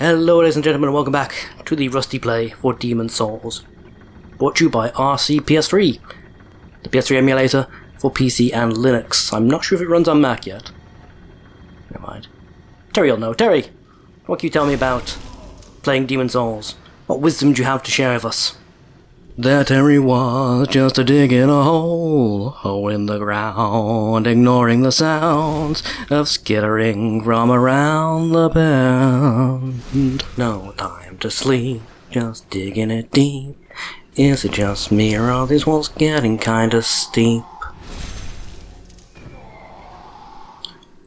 Hello ladies and gentlemen, and welcome back to the Rusty Play for Demon's Souls, brought to you by RCPS3, the PS3 emulator for PC and Linux. I'm not sure if it runs on Mac yet. Never mind. Terry will know. Terry, what can you tell me about playing Demon's Souls? What wisdom do you have to share with us? There Terry was, just a digging a hole in the ground, ignoring the sounds of skittering from around the bend. No time to sleep, just digging it deep. Is it just me, or are these walls getting kinda steep?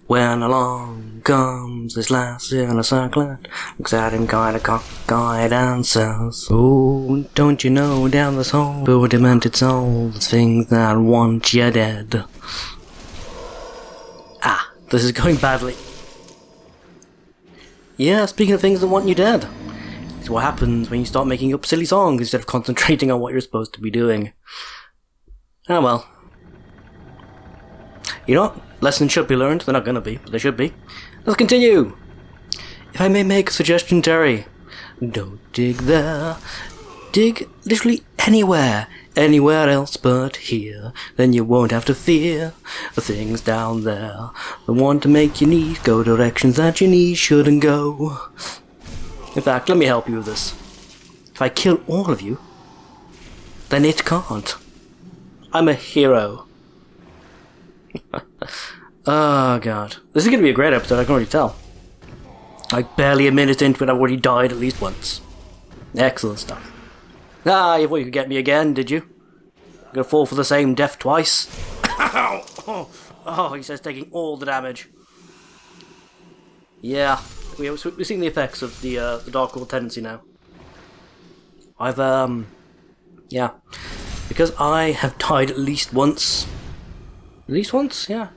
When along comes this lass in a circlet, looks at him kinda cockeyed and says, "Oh, don't you know down this hole, poor demented souls, things that want you dead." Ah, this is going badly. Yeah, speaking of things that want you dead, it's what happens when you start making up silly songs instead of concentrating on what you're supposed to be doing. Ah well. You know what? Lessons should be learned. They're not gonna be, but they should be. Let's continue! If I may make a suggestion, Terry, don't dig there. Dig literally anywhere. Anywhere else but here. Then you won't have to fear the things down there. The one to make your knees go directions that your knees shouldn't go. In fact, let me help you with this. If I kill all of you, then it can't. I'm a hero. Oh god. This is going to be a great episode, I can already tell. Like barely a minute into it, I've already died at least once. Excellent stuff. Ah, you thought you could get me again, did you? I'm going to fall for the same death twice. Oh, he says taking all the damage. Yeah, we're seeing the effects of the Dark World tendency now. Yeah. Because I have died at least once. At least once? Yeah.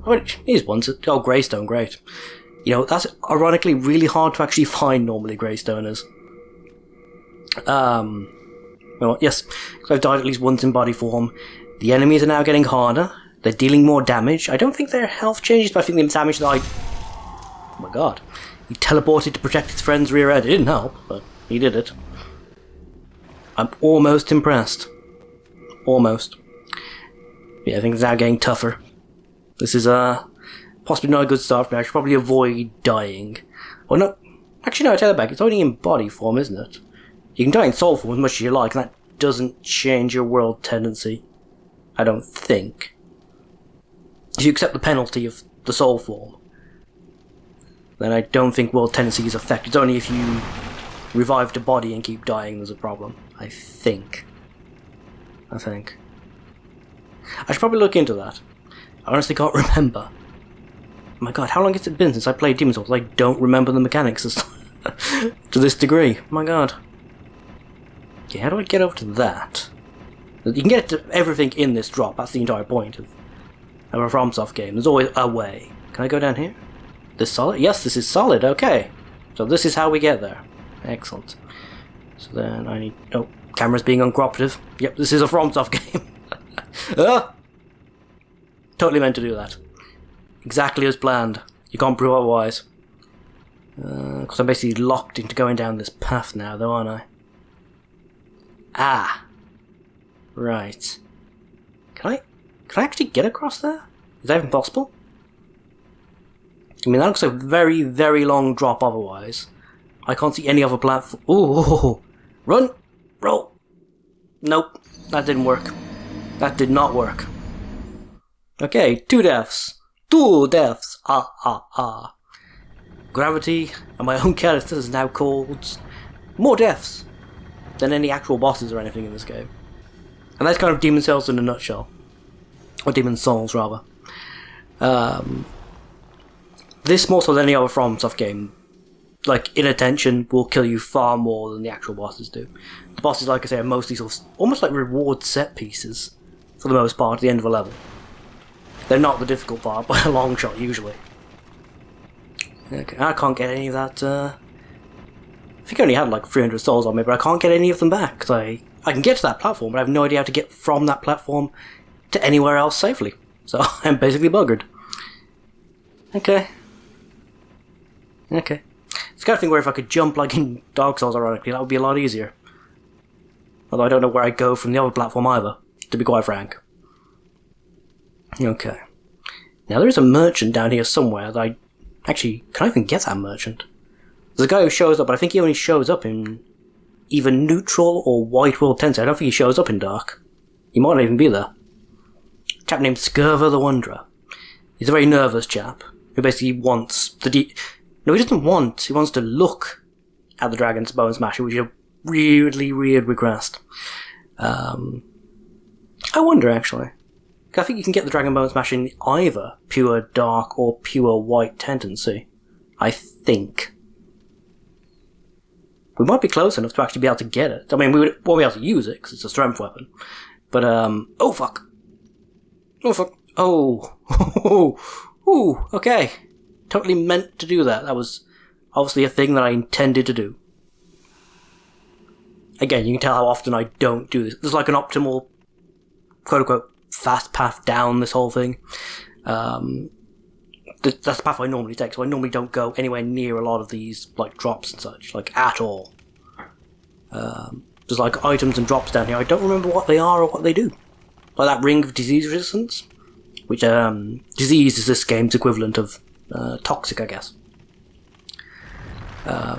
I mean, it is once. Oh, Greystone, great. You know, that's ironically really hard to actually find normally, Greystoners. Well, yes, because I've died at least once in body form. The enemies are now getting harder. They're dealing more damage. I don't think their health changes, but I think the damage that oh my god. He teleported to protect his friend's rear end. It didn't help, but he did it. I'm almost impressed. Almost. Yeah, I think it's now getting tougher. This is possibly not a good start, but I should probably avoid dying. Well, no, actually no, I take that back. It's only in body form, isn't it? You can die in soul form as much as you like, and that doesn't change your world tendency. I don't think. If you accept the penalty of the soul form, then I don't think world tendency is affected. It's only if you revive the body and keep dying there's a problem. I think. I should probably look into that. I honestly can't remember. Oh my god, how long has it been since I played Demon's Souls? I don't remember the mechanics to this degree. Oh my god. Okay, how do I get over to that? You can get to everything in this drop, that's the entire point of a FromSoft game. There's always a way. Can I go down here? This solid? Yes, this is solid, okay. So this is how we get there. Excellent. So then I need... Oh, camera's being uncooperative. Yep, this is a FromSoft game. Totally meant to do that. Exactly as planned. You can't prove otherwise. Because I'm basically locked into going down this path now, though, aren't I? Ah. Right. Can I actually get across there? Is that even possible? I mean, that looks like a very, very long drop otherwise. I can't see any other platform. Ooh. Run! Roll! Nope. That didn't work. That did not work. Okay, 2 deaths. 2 deaths. Ah. Gravity and my own character is now called more deaths than any actual bosses or anything in this game. And that's kind of Demon's Souls in a nutshell. Or Demon's Souls, rather. This, more so than any other FromSoft game, like, inattention will kill you far more than the actual bosses do. The bosses, like I say, are mostly sort of almost like reward set pieces, for the most part, at the end of a level. They're not the difficult part, by a long shot, usually. Okay, I can't get any of that, I think I only had like 300 souls on me, but I can't get any of them back, because I can get to that platform, but I have no idea how to get from that platform to anywhere else safely. So, I'm basically buggered. Okay. It's the kind of thing where if I could jump like in Dark Souls, ironically, that would be a lot easier. Although I don't know where I go from the other platform either, to be quite frank. Okay. Now there is a merchant down here somewhere that actually, can I even get that merchant? There's a guy who shows up, but I think he only shows up in either neutral or white world tensor. I don't think he shows up in dark. He might not even be there. A chap named Skirver the Wanderer. He's a very nervous chap who basically wants no, he doesn't want. He wants to look at the Dragon's Bone Smasher, which is a weirdly weird request. I wonder, actually. I think you can get the Dragon Bone Smasher in either pure dark or pure white tendency. I think. We might be close enough to actually be able to get it. I mean, we won't be able to use it, because it's a strength weapon. But, oh, fuck. Oh, fuck. Oh. Ooh, okay. Totally meant to do that. That was obviously a thing that I intended to do. Again, you can tell how often I don't do this. There's like an optimal, quote-unquote, fast path down this whole thing. That's the path I normally take, so I normally don't go anywhere near a lot of these, like, drops and such, like, at all. There's, like, items and drops down here. I don't remember what they are or what they do. Like that ring of disease resistance, which, disease is this game's equivalent of toxic, I guess. I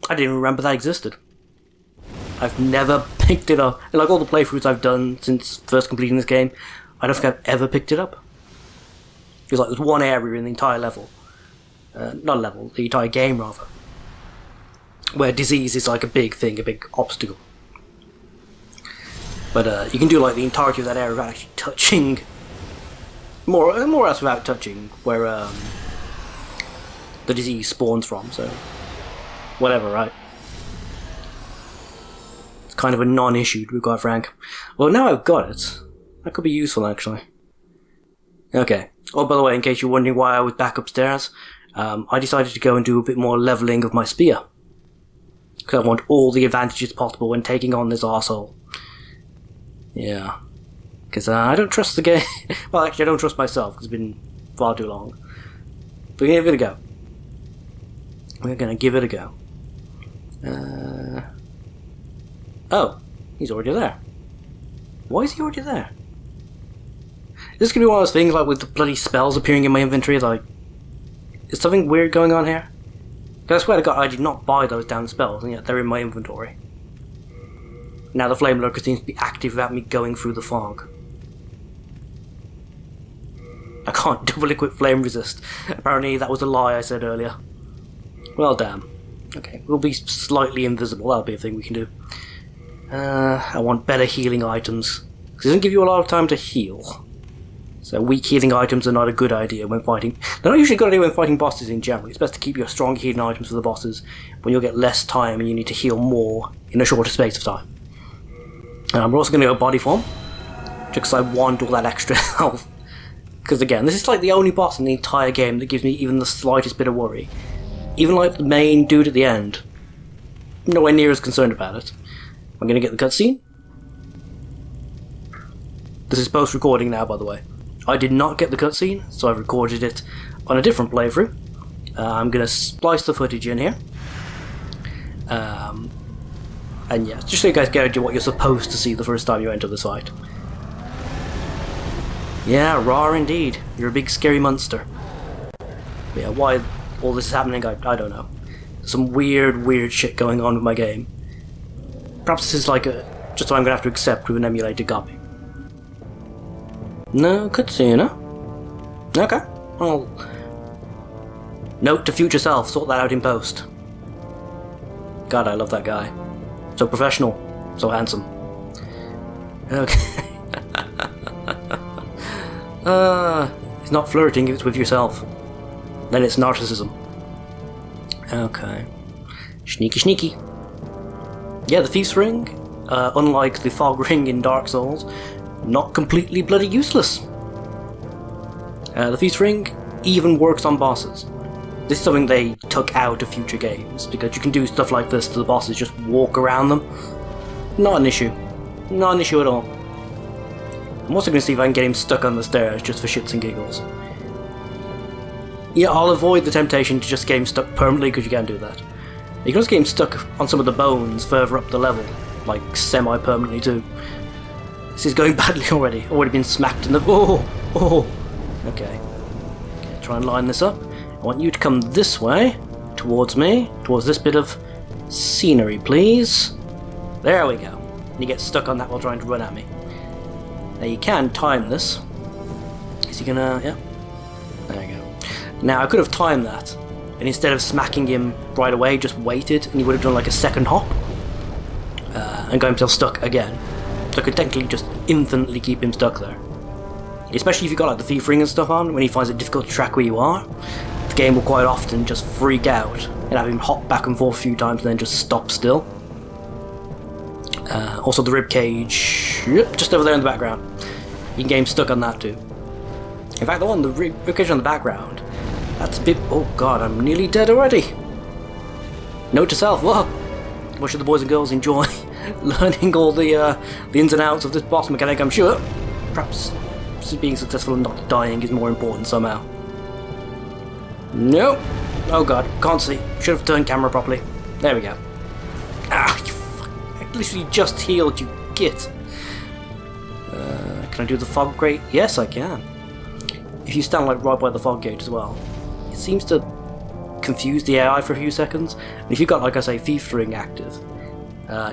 didn't even remember that existed. I've never picked it up. And like all the playthroughs I've done since first completing this game, I don't think I've ever picked it up. Because like there's one area in the entire level, not level, the entire game rather, where disease is like a big thing, a big obstacle. But you can do like the entirety of that area without actually touching, more or less without touching where the disease spawns from, so whatever, right? It's kind of a non-issue, to be quite frank. Well, now I've got it, that could be useful actually. Okay. Oh, by the way, in case you're wondering why I was back upstairs, I decided to go and do a bit more levelling of my spear. Because I want all the advantages possible when taking on this arsehole. Yeah. Because I don't trust the game. Well, actually, I don't trust myself, because it's been far too long. But we're going to give it a go. We're going to give it a go. Oh, he's already there. Why is he already there? This could be one of those things, like, with the bloody spells appearing in my inventory, like, is something weird going on here? Because I swear to God, I did not buy those damn spells, and yet they're in my inventory. Now the Flame Lurker seems to be active without me going through the fog. I can't double equip Flame Resist. Apparently that was a lie I said earlier. Well, damn. Okay, we'll be slightly invisible, that'll be a thing we can do. I want better healing items. Because it doesn't give you a lot of time to heal. So weak healing items are not a good idea when fighting. They're not usually a good idea when fighting bosses in general. It's best to keep your strong healing items for the bosses when you'll get less time and you need to heal more in a shorter space of time. We're also going to go body form, just because I want all that extra health. Because again, this is like the only boss in the entire game that gives me even the slightest bit of worry. Even like the main dude at the end, nowhere near as concerned about it. I'm going to get the cutscene. This is post-recording now, by the way. I did not get the cutscene, so I've recorded it on a different playthrough. I'm going to splice the footage in here. And yeah, just so you guys get idea what you're supposed to see the first time you enter this fight. Yeah, raw indeed. You're a big scary monster. But yeah, why all this is happening, I don't know. There's some weird shit going on with my game. Perhaps this is like just what I'm going to have to accept with an emulated copy. No cutscene, huh? Okay. Well, note to future self, sort that out in post. God, I love that guy. So professional, so handsome. Okay. It's not flirting, it's with yourself. Then it's narcissism. Okay. Sneaky. Yeah, the Thief's Ring, unlike the Fog Ring in Dark Souls, not completely bloody useless. The Thief's Ring even works on bosses. This is something they took out of future games, because you can do stuff like this to the bosses, just walk around them. Not an issue. Not an issue at all. I'm also going to see if I can get him stuck on the stairs, just for shits and giggles. Yeah, I'll avoid the temptation to just get him stuck permanently, because you can't do that. You can also get him stuck on some of the bones further up the level, like semi-permanently too. This is going badly already. Already been smacked in the... Oh! Okay, try and line this up. I want you to come this way, towards me, towards this bit of scenery, please. There we go. And you get stuck on that while trying to run at me. Now you can time this. Is he gonna... yeah. There you go. Now I could have timed that, and instead of smacking him right away, just waited, and he would have done like a second hop, and got himself stuck again. So I could technically just infinitely keep him stuck there. Especially if you've got like the thief ring and stuff on, when he finds it difficult to track where you are, the game will quite often just freak out and have him hop back and forth a few times and then just stop still. Also the rib cage, yep, just over there in the background. You can get him stuck on that too. In fact, the rib cage on the background, that's a bit... oh god, I'm nearly dead already. Note to self, what should the boys and girls enjoy learning all the ins and outs of this boss mechanic, I'm sure. Perhaps being successful and not dying is more important somehow. Nope. Oh god, can't see. Should have turned camera properly. There we go. Ah, you fuck. I literally just healed, you git. Can I do the fog grate? Yes, I can. If you stand like right by the fog gate as well, it seems to confuse the AI for a few seconds. And if you've got, like I say, Thief Ring active,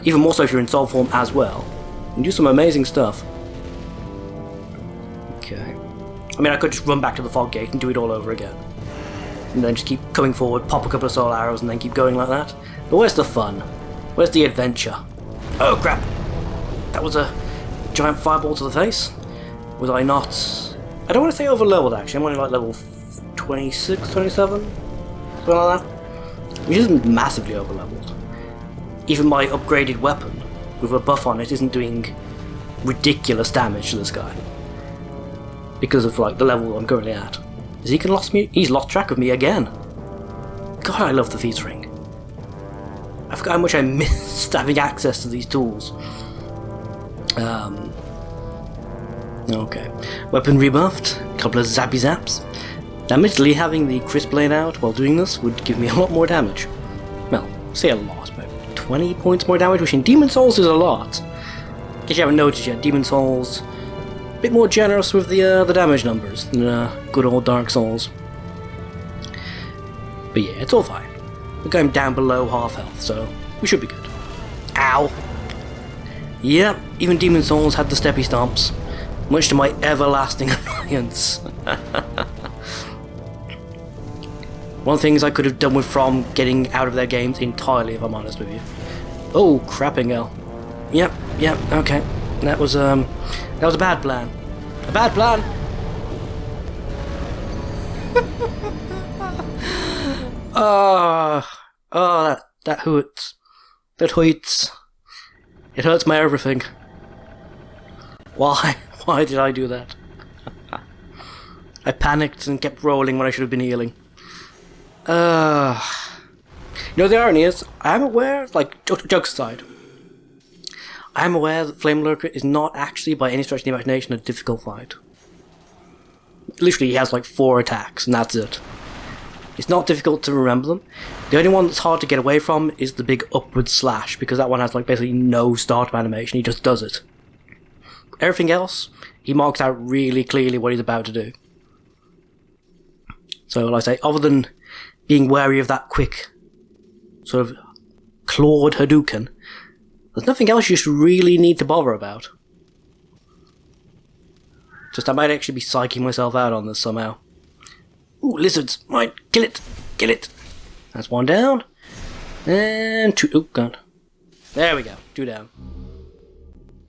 even more so if you're in soul form as well, you can do some amazing stuff. Okay. I mean, I could just run back to the fog gate and do it all over again. And then just keep coming forward, pop a couple of soul arrows, and then keep going like that. But where's the fun? Where's the adventure? Oh crap! That was a giant fireball to the face. Was I not... I don't want to say over leveled actually, I'm only like level 26, 27? Something like that. Which isn't massively over leveled. Even my upgraded weapon, with a buff on it, isn't doing ridiculous damage to this guy. Because of like the level I'm currently at. Has he lost me? He's lost track of me again. God, I love the Thief Ring. I forgot how much I missed having access to these tools. Okay. Weapon rebuffed, a couple of zappy zaps. Admittedly, having the crisp blade out while doing this would give me a lot more damage. Well, say a lot, but 20 points more damage, which in Demon Souls is a lot. In case you haven't noticed yet, Demon Souls a bit more generous with the damage numbers than good old Dark Souls. But yeah, it's all fine. We're going down below half health, so we should be good. Ow! Yep, even Demon Souls had the steppy stomps, much to my everlasting annoyance. One of the things I could have done with From getting out of their games entirely, if I'm honest with you. Oh, crapping hell. Yep, okay. That was a bad plan. A bad plan! That hurts. That hurts. It hurts my everything. Why? Why did I do that? I panicked and kept rolling when I should have been healing. You know, the irony is, I am aware, like, jokes aside, I am aware that Flame Lurker is not actually, by any stretch of the imagination, a difficult fight. Literally, he has like 4 attacks, and that's it. It's not difficult to remember them. The only one that's hard to get away from is the big upward slash, because that one has like basically no startup animation, he just does it. Everything else, he marks out really clearly what he's about to do. So, like I say, other than being wary of that quick, sort of, clawed Hadouken, there's nothing else you should really need to bother about. Just I might actually be psyching myself out on this somehow. Ooh, lizards! Right, kill it! Kill it! That's 1 down. And 2. Oh, God. There we go. 2 down.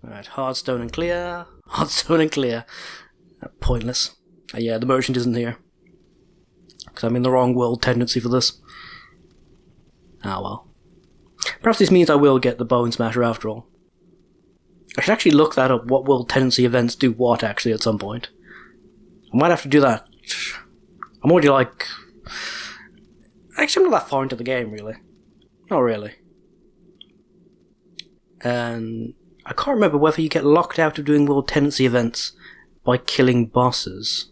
Alright, hard stone and clear. Hard stone and clear. Pointless. Yeah, the merchant isn't here. Because I'm in the wrong world tendency for this. Ah, well. Perhaps this means I will get the Bone Smasher after all. I should actually look that up, what world tendency events do what, actually, at some point. I might have to do that. I'm already like... Actually, I'm not that far into the game, really. Not really. And I can't remember whether you get locked out of doing world tendency events by killing bosses.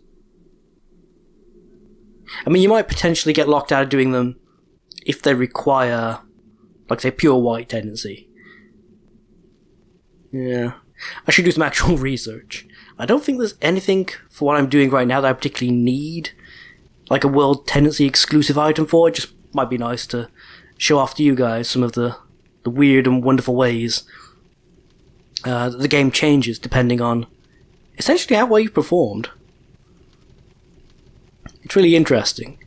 I mean, you might potentially get locked out of doing them if they require, like, say, pure white tendency. Yeah. I should do some actual research. I don't think there's anything for what I'm doing right now that I particularly need, like, a world tendency exclusive item for. It just might be nice to show off to you guys some of the weird and wonderful ways that the game changes depending on essentially how well you've performed. It's really interesting.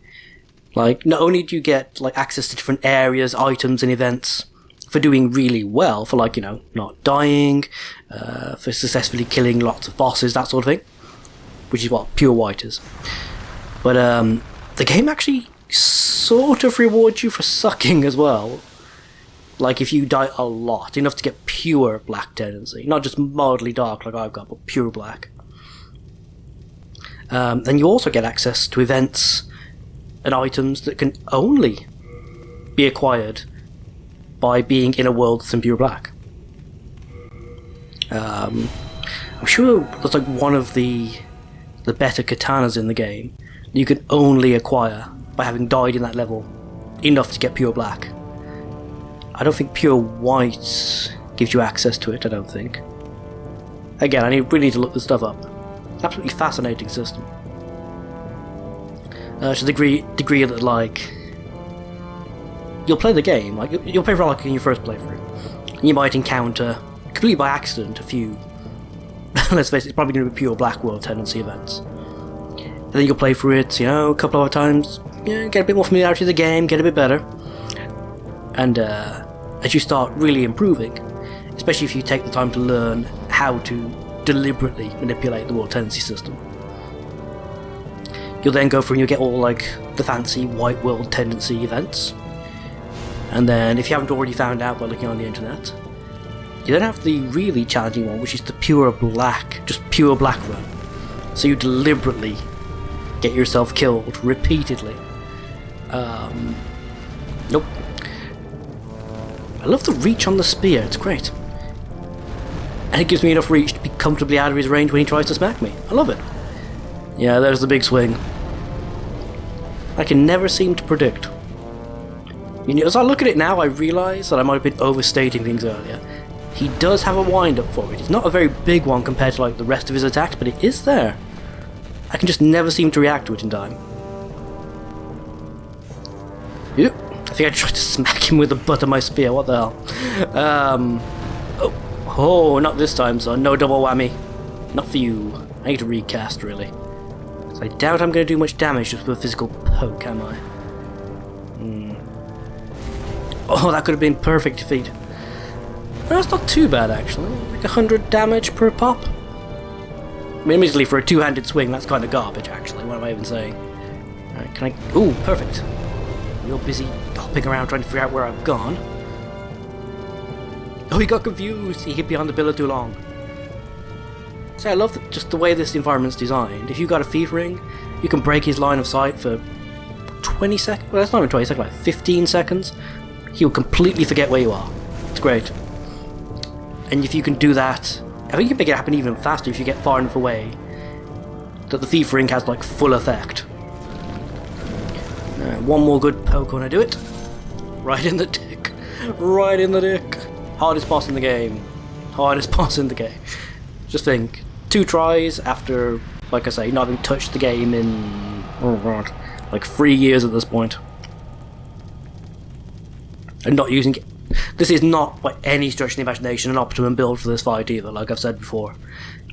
Like, not only do you get, like, access to different areas, items, and events for doing really well, for, like, you know, not dying, for successfully killing lots of bosses, that sort of thing, which is what pure white is. But the game actually sort of rewards you for sucking as well. Like, if you die a lot, enough to get pure black tendency, not just mildly dark like I've got, but pure black. Then you also get access to events and items that can only be acquired by being in a world that's in pure black. I'm sure that's like one of the better katanas in the game that you can only acquire by having died in that level enough to get pure black. I don't think pure white gives you access to it, I don't think. Again, I really need to look this stuff up. Absolutely fascinating system. To the degree that, like, you'll play the game, like, you'll play for, like, in your first playthrough, and you might encounter, completely by accident, a few, let's face it, it's probably going to be pure black world tendency events. And then you'll play through it, you know, a couple of times, you know, get a bit more familiarity with the game, get a bit better. And as you start really improving, especially if you take the time to learn how to deliberately manipulate the world tendency system, you'll then go through and you'll get all, like, the fancy white world tendency events. And then, if you haven't already found out by looking on the internet, you then have the really challenging one, which is the pure black, just pure black run. So you deliberately get yourself killed repeatedly. Nope. I love the reach on the spear, it's great. And it gives me enough reach to be comfortably out of his range when he tries to smack me. I love it. Yeah, there's the big swing. I can never seem to predict. You know, as I look at it now, I realise that I might have been overstating things earlier. He does have a wind-up for it. It's not a very big one compared to, like, the rest of his attacks, but it is there. I can just never seem to react to it in time. Yep. I think I tried to smack him with the butt of my spear. What the hell? Oh, not this time, son. No double whammy. Not for you. I need to recast, really. So I doubt I'm going to do much damage just with a physical poke, am I? Oh, that could have been perfect defeat. No, that's not too bad, actually. Like 100 damage per pop. I mean, admittedly, for a two-handed swing, that's kind of garbage, actually. What am I even saying? Alright, can I... Ooh, perfect. You're busy hopping around trying to figure out where I've gone. Oh, he got confused. He hid behind the pillar too long. See, I love just the way this environment's designed. If you got a thief ring, you can break his line of sight for 20 seconds. Well, that's not even 20 seconds, like 15 seconds. He'll completely forget where you are. It's great. And if you can do that, I think you can make it happen even faster if you get far enough away that the thief ring has, like, full effect. One more good poke when I do it. Right in the dick. Right in the dick. Hardest boss in the game. Hardest boss in the game. Just think, 2 tries after, like I say, not having touched the game in, oh god, like 3 years at this point. And not using it. This is not, by any stretch of the imagination, an optimum build for this fight either, like I've said before.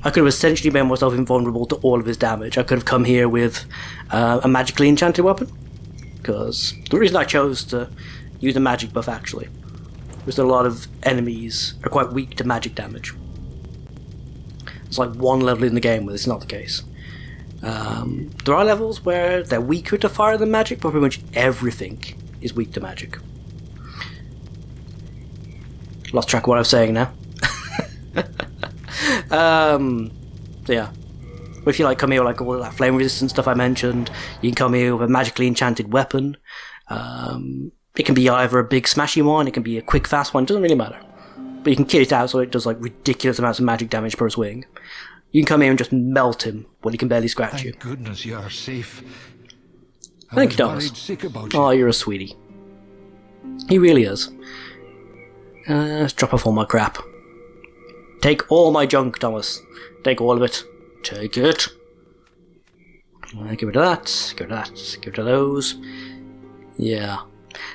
I could have essentially made myself invulnerable to all of his damage. I could have come here with a magically enchanted weapon. Because the reason I chose to use a magic buff, actually, was that a lot of enemies are quite weak to magic damage. It's like one level in the game where it's not the case. There are levels where they're weaker to fire than magic, but pretty much everything is weak to magic. Lost track of what I was saying now. So yeah. But if you like come here with like all that flame resistant stuff I mentioned, you can come here with a magically enchanted weapon. It can be either a big smashy one, it can be a quick fast one, it doesn't really matter. But you can kit it out so it does like ridiculous amounts of magic damage per swing. You can come here and just melt him when he can barely scratch you. Thank goodness you are safe. Thank you, Thomas. Oh, you're a sweetie. He really is. Let's drop off all my crap. Take all my junk, Thomas. Take all of it. Take it. Get rid of that. Get rid of that. Get rid of those. Yeah.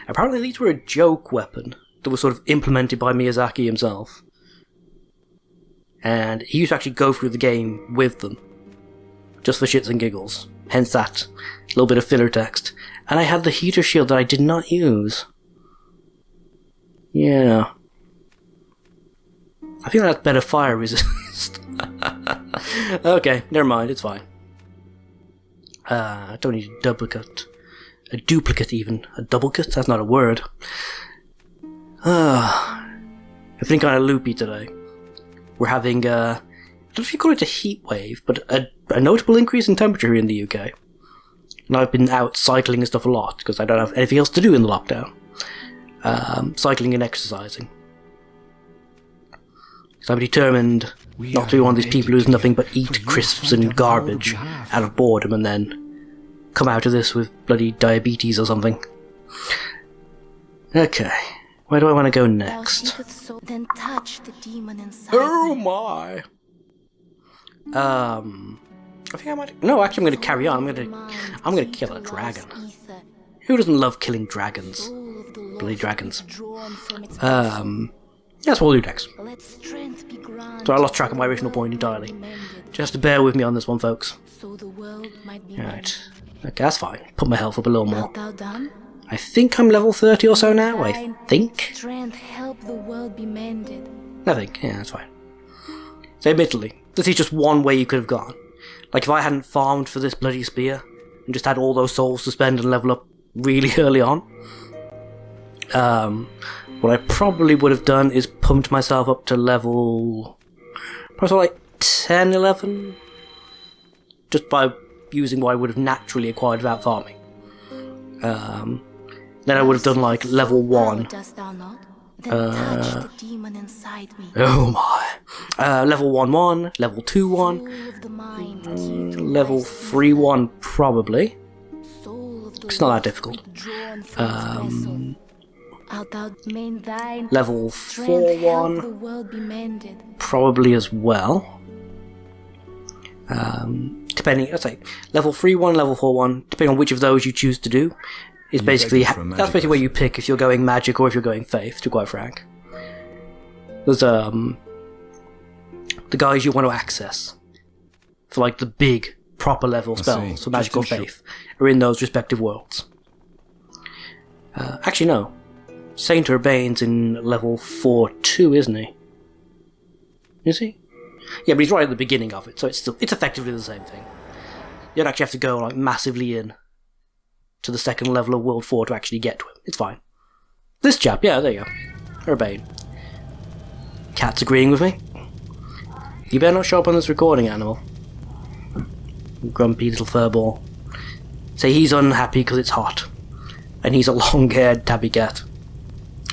Apparently these were a joke weapon that was sort of implemented by Miyazaki himself. And he used to actually go through the game with them. Just for shits and giggles. Hence that little bit of filler text. And I had the heater shield that I did not use. Yeah. I think that's better fire resist. Okay, never mind, it's fine. I don't need a duplicate. A duplicate even. A doublecate? That's not a word. I've been kind of loopy today. We're having I don't know if you call it a heat wave, but a notable increase in temperature here in the UK. And I've been out cycling and stuff a lot, because I don't have anything else to do in the lockdown. Cycling and exercising. So I'm determined not to be one of these people who's nothing but eat crisps and garbage out of boredom and then come out of this with bloody diabetes or something. Okay, where do I want to go next? Oh my! I think I might. No, actually, I'm going to carry on. I'm going to kill a dragon. Who doesn't love killing dragons? Bloody dragons. That's what we'll do next. So I lost track of my original point entirely. Just to bear with me on this one, folks. Right. Okay, that's fine. Put my health up a little more. I think I'm level 30 or so now. I think. I think. Yeah, that's fine. So admittedly, this is just one way you could have gone. Like if I hadn't farmed for this bloody spear and just had all those souls to spend and level up really early on. What I probably would have done is pumped myself up to level probably like 10, 11, just by using what I would have naturally acquired without farming. Then I would have done like level 1. Oh my. Level 1, level 2, 1, level 3, 1 probably. It's not that difficult. Level 4 1 probably as well. Depending, I'd say level 3 1, level 4 1, depending on which of those you choose to do, is basically that's basically where you pick if you're going magic or if you're going faith. To be quite frank, there's the guys you want to access for like the big proper level spells for magic or faith are in those respective worlds. Actually, no. Saint Urbain's in level 4-2, isn't he? Is he? Yeah, but he's right at the beginning of it, so it's effectively the same thing. You don't actually have to go like massively in to the second level of World 4 to actually get to him. It's fine. This chap, yeah, there you go. Urbain. Cat's agreeing with me. You better not show up on this recording, animal. Grumpy little furball. Say he's unhappy because it's hot. And he's a long-haired tabby cat.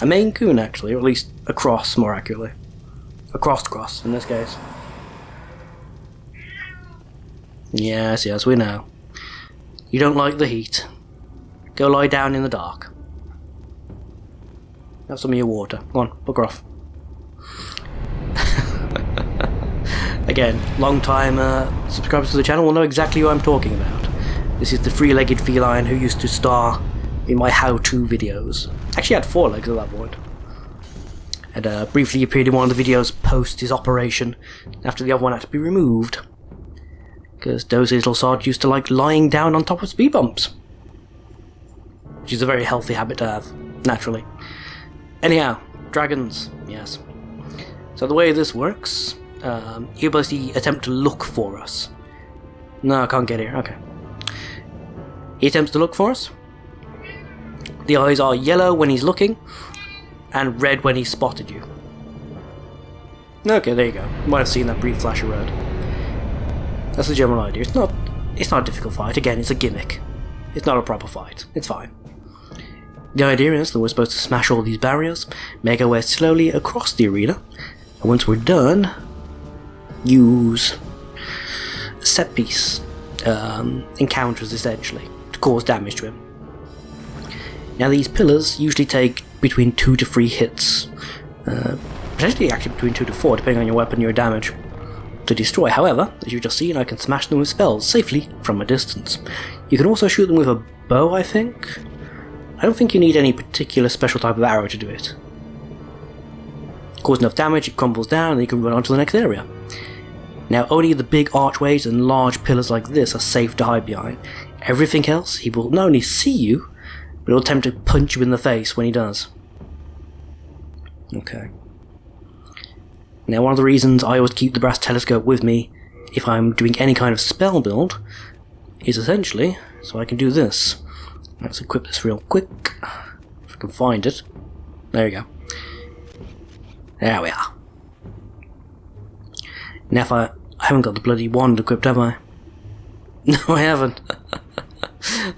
A Maine Coon, actually, or at least a cross, more accurately. A cross in this case. Yes, we know. You don't like the heat. Go lie down in the dark. Have some of your water. Go on, bugger off. Again, long-time subscribers to the channel will know exactly who I'm talking about. This is the three-legged feline who used to star in my how-to videos. Actually had 4 legs at that point. And briefly appeared in one of the videos post his operation, after the other one had to be removed. Because those little sods used to like lying down on top of speed bumps. Which is a very healthy habit to have, naturally. Anyhow, dragons, yes. So the way this works, you basically attempt to look for us. No, I can't get here, okay. He attempts to look for us. The eyes are yellow when he's looking, and red when he's spotted you. Okay, there you go. You might have seen that brief flash of red. That's the general idea. It's not a difficult fight. Again, it's a gimmick. It's not a proper fight. It's fine. The idea is that we're supposed to smash all these barriers, make our way slowly across the arena, and once we're done, use set piece encounters essentially to cause damage to him. Now these pillars usually take between 2 to 3 hits, potentially actually between 2 to 4 depending on your weapon and your damage, to destroy. However, as you've just seen, I can smash them with spells safely from a distance. You can also shoot them with a bow, I think. I don't think you need any particular special type of arrow to do it. Cause enough damage, it crumbles down, and you can run on to the next area. Now, only the big archways and large pillars like this are safe to hide behind. Everything else, he will not only see you, but he'll attempt to punch you in the face when he does. Okay. Now, one of the reasons I always keep the brass telescope with me if I'm doing any kind of spell build is essentially so I can do this. Let's equip this real quick, if I can find it. There we go. There we are. Now if I haven't got the bloody wand equipped, have I? No, I haven't.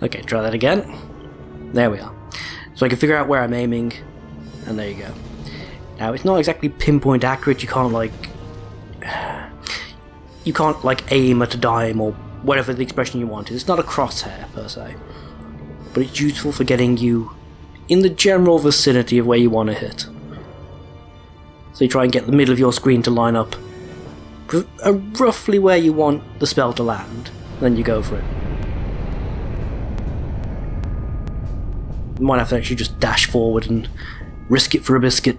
Okay, try that again. There we are. So I can figure out where I'm aiming, and there you go. Now it's not exactly pinpoint accurate. You can't like aim at a dime or whatever the expression you want. It's not a crosshair per se, but it's useful for getting you in the general vicinity of where you want to hit. So you try and get the middle of your screen to line up roughly where you want the spell to land, then you go for it. You might have to actually just dash forward and risk it for a biscuit.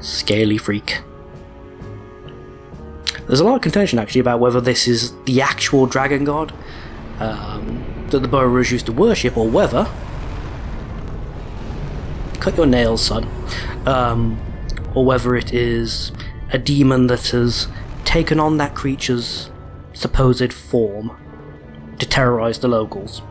Scaly freak. There's a lot of contention actually about whether this is the actual dragon god that the Burrows used to worship, or whether... Cut your nails, son. Or whether it is a demon that has taken on that creature's supposed form to terrorize the locals.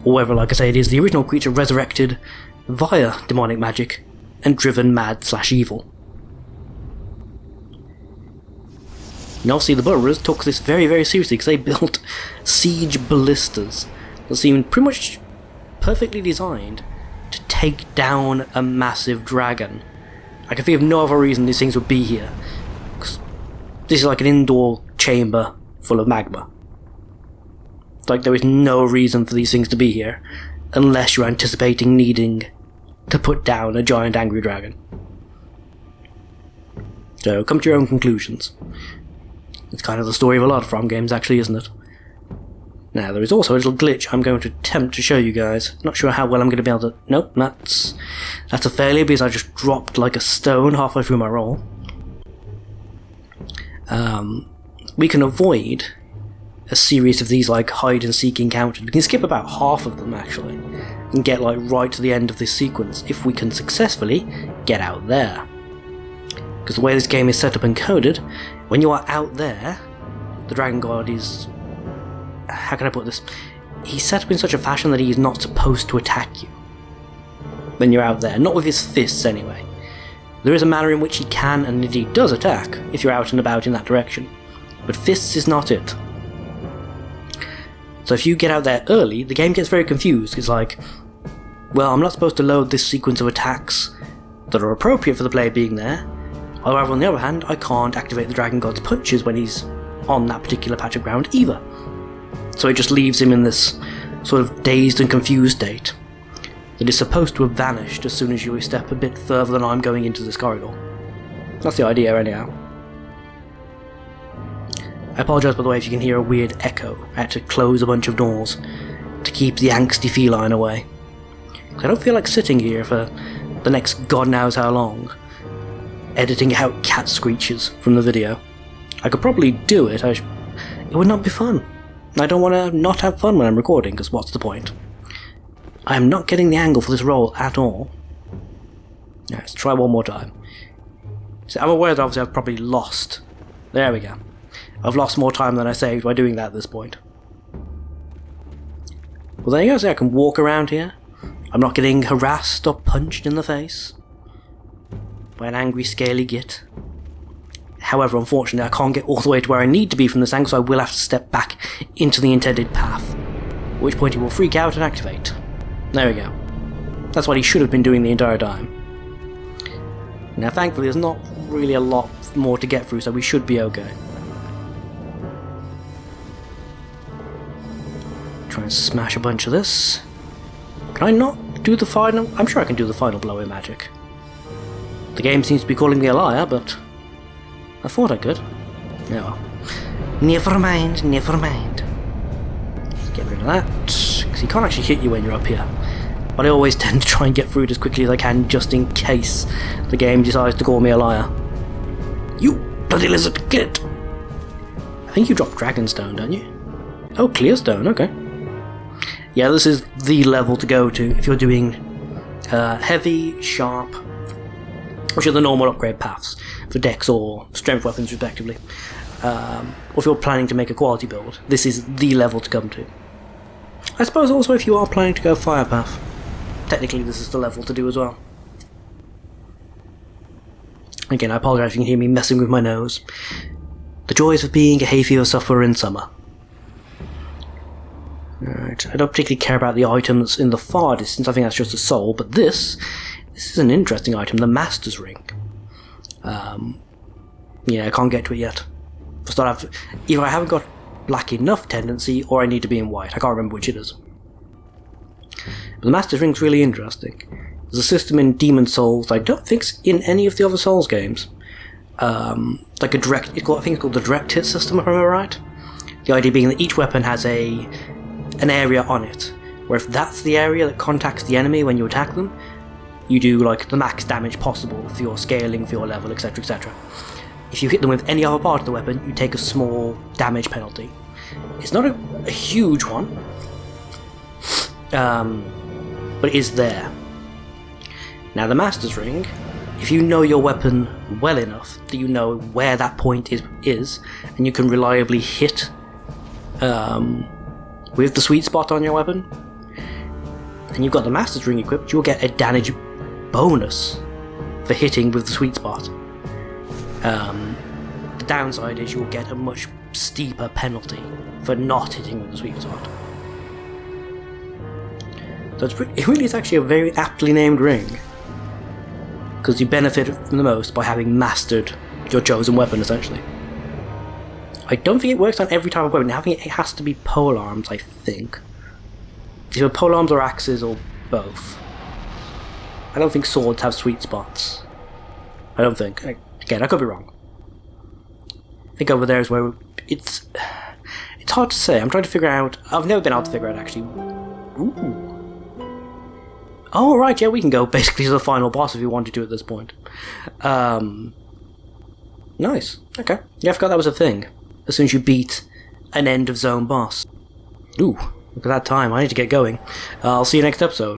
Or whether, like I say, it is the original creature resurrected via demonic magic and driven mad/evil. And obviously the Burrows took this very, very seriously because they built siege ballistas that seemed pretty much perfectly designed to take down a massive dragon. I can think of no other reason these things would be here. Cause this is like an indoor chamber full of magma. Like there is no reason for these things to be here unless you're anticipating needing to put down a giant angry dragon. So come to your own conclusions. It's kind of the story of a lot of From games actually, isn't it? Now there is also a little glitch I'm going to attempt to show you guys. Not sure how well I'm going to be able to... Nope, that's a failure because I just dropped like a stone halfway through my roll. We can avoid a series of these like hide and seek encounters. We can skip about half of them actually and get like right to the end of this sequence if we can successfully get out there. Because the way this game is set up and coded, when you are out there, the Dragon God is... How can I put this? He's set up in such a fashion that he is not supposed to attack you when you're out there. Not with his fists anyway. There is a manner in which he can and indeed does attack if you're out and about in that direction. But fists is not it. So if you get out there early, the game gets very confused. It's like, well, I'm not supposed to load this sequence of attacks that are appropriate for the player being there. However, on the other hand, I can't activate the Dragon God's punches when he's on that particular patch of ground either. So it just leaves him in this sort of dazed and confused state that is supposed to have vanished as soon as you step a bit further than I'm going into this corridor. That's the idea anyhow. I apologise by the way if you can hear a weird echo. I had to close a bunch of doors to keep the angsty feline away. I don't feel like sitting here for the next god knows how long, editing out cat screeches from the video. I could probably do it, it would not be fun. I don't want to not have fun when I'm recording, because what's the point? I am not getting the angle for this roll at all. Yeah, let's try one more time. So I'm aware that obviously I've probably lost. There we go. I've lost more time than I saved by doing that at this point. Well there you go, so I can walk around here. I'm not getting harassed or punched in the face by an angry scaly git. However, unfortunately, I can't get all the way to where I need to be from this angle, so I will have to step back into the intended path. At which point he will freak out and activate. There we go. That's what he should have been doing the entire time. Now, thankfully, there's not really a lot more to get through, so we should be okay. Let's smash a bunch of this. Can I not do the final? I'm sure I can do the final blow in magic. The game seems to be calling me a liar, but I thought I could. Yeah, well. Never mind, never mind. Let's get rid of that, because he can't actually hit you when you're up here. But I always tend to try and get through it as quickly as I can, just in case the game decides to call me a liar. You bloody lizard, get it! I think you drop Dragonstone, don't you? Oh, Clearstone, okay. Yeah, this is the level to go to if you're doing heavy, sharp, which are the normal upgrade paths for dex or strength weapons respectively. Or if you're planning to make a quality build, this is the level to come to. I suppose also if you are planning to go fire path, technically this is the level to do as well. Again, I apologise if you can hear me messing with my nose. The joys of being a hay fever sufferer in summer. Alright, I don't particularly care about the items in the far distance, I think that's just a soul, but this is an interesting item, the Master's Ring. Yeah, I can't get to it yet. Either I haven't got black enough tendency, or I need to be in white. I can't remember which it is. But the Master's Ring's really interesting. There's a system in Demon Souls I don't think's in any of the other Souls games. Like a direct, I think it's called the direct hit system, if I remember right. The idea being that each weapon has an area on it, where if that's the area that contacts the enemy when you attack them, you do like the max damage possible for your scaling, for your level, etc, etc. If you hit them with any other part of the weapon, you take a small damage penalty. It's not a huge one, but it is there. Now the Master's Ring, if you know your weapon well enough that you know where that point is and you can reliably hit with the sweet spot on your weapon, and you've got the Master's Ring equipped, you'll get a damage bonus for hitting with the sweet spot. The downside is you'll get a much steeper penalty for not hitting with the sweet spot. So it really is actually a very aptly named ring, because you benefit from the most by having mastered your chosen weapon, essentially. I don't think it works on every type of weapon. I think it has to be polearms, I think. Either polearms or axes or both. I don't think swords have sweet spots. I don't think. Again, I could be wrong. I think over there is where it's hard to say. I'm trying to figure out. I've never been able to figure out actually. Ooh. Oh right, yeah, we can go basically to the final boss if you wanted to at this point. Nice. Okay. Yeah, I forgot that was a thing. As soon as you beat an end of zone boss. Ooh, look at that time. I need to get going. I'll see you next episode.